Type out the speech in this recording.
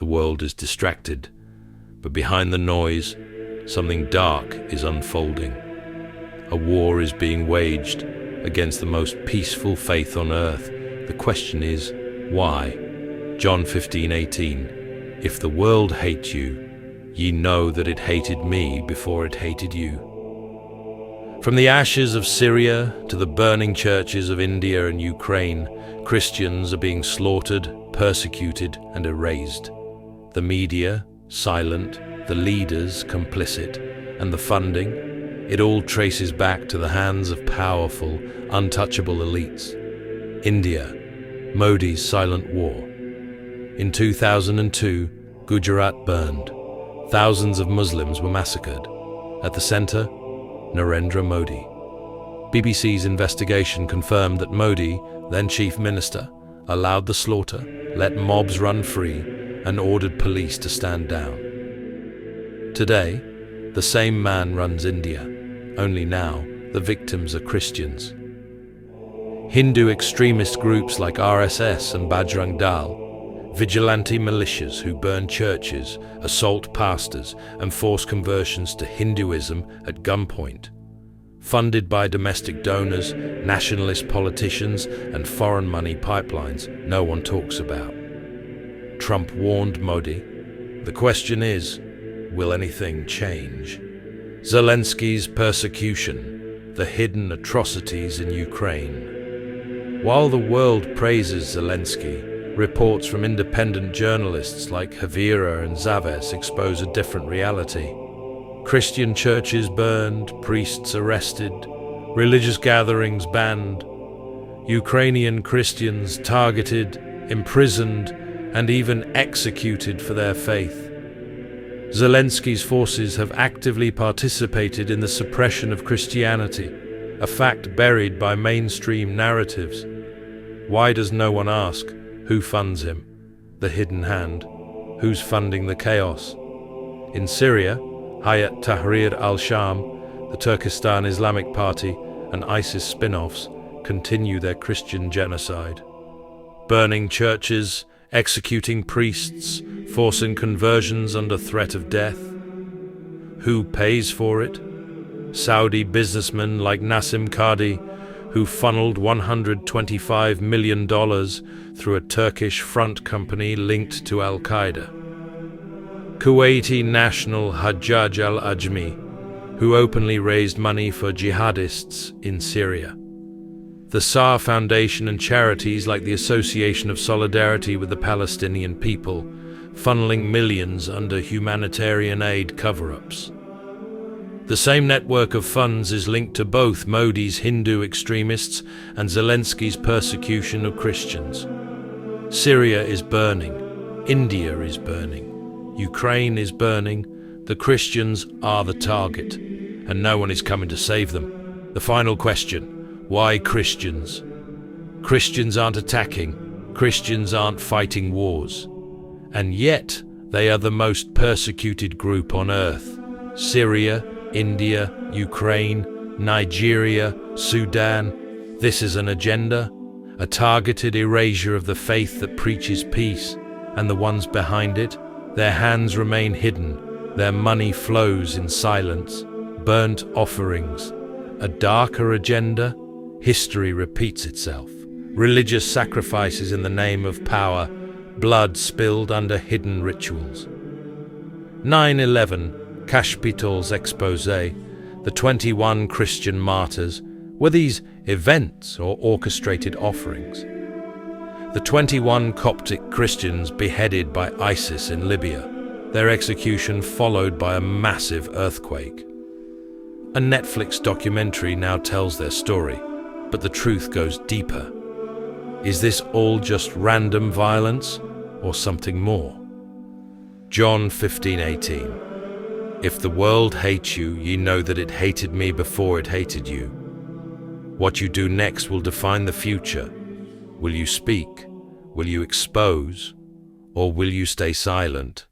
The world is distracted, but behind the noise, something dark is unfolding. A war is being waged against the most peaceful faith on earth. The question is, why? John 15:18. If the world hate you, ye know that it hated me before it hated you. From the ashes of Syria to the burning churches of India and Ukraine, Christians are being slaughtered, persecuted, and erased. The media, silent, the leaders, complicit, and the funding, it all traces back to the hands of powerful, untouchable elites. India, Modi's silent war. In 2002, Gujarat burned. Thousands of Muslims were massacred. At the center, Narendra Modi. BBC's investigation confirmed that Modi, then Chief Minister, allowed the slaughter, let mobs run free, and ordered police to stand down. Today, the same man runs India, only now the victims are Christians. Hindu extremist groups like RSS and Bajrang Dal, vigilante militias who burn churches, assault pastors, and force conversions to Hinduism at gunpoint. Funded by domestic donors, nationalist politicians, and foreign money pipelines no one talks about. Trump warned Modi. The question is, will anything change? Zelensky's persecution, the hidden atrocities in Ukraine. While the world praises Zelensky, reports from independent journalists like Havira and Zaves expose a different reality. Christian churches burned, priests arrested, religious gatherings banned, Ukrainian Christians targeted, imprisoned, and even executed for their faith. Zelensky's forces have actively participated in the suppression of Christianity, a fact buried by mainstream narratives. Why does no one ask, who funds him? The hidden hand. Who's funding the chaos? In Syria, Hayat Tahrir al-Sham, the Turkestan Islamic Party, and ISIS spin-offs continue their Christian genocide. Burning churches, executing priests, forcing conversions under threat of death. Who pays for it? Saudi businessmen like Nassim Qadi, who funneled $125 million through a Turkish front company linked to Al-Qaeda. Kuwaiti national Hajjaj al-Ajmi, who openly raised money for jihadists in Syria. The Saar Foundation and charities like the Association of Solidarity with the Palestinian People, funneling millions under humanitarian aid cover-ups. The same network of funds is linked to both Modi's Hindu extremists and Zelensky's persecution of Christians. Syria is burning, India is burning, Ukraine is burning, the Christians are the target, and no one is coming to save them. The final question. Why Christians? Christians aren't attacking, Christians aren't fighting wars. And yet, they are the most persecuted group on earth. Syria, India, Ukraine, Nigeria, Sudan. This is an agenda, a targeted erasure of the faith that preaches peace. And the ones behind it, their hands remain hidden, their money flows in silence, burnt offerings. A darker agenda? History repeats itself. Religious sacrifices in the name of power, blood spilled under hidden rituals. 9/11, Kashpitol's expose, the 21 Christian martyrs, were these events or orchestrated offerings? The 21 Coptic Christians beheaded by ISIS in Libya, their execution followed by a massive earthquake. A Netflix documentary now tells their story, but the truth goes deeper. Is this all just random violence or something more? John 15:18. If the world hates you, ye know that it hated me before it hated you. What you do next will define the future. Will you speak? Will you expose? Or will you stay silent?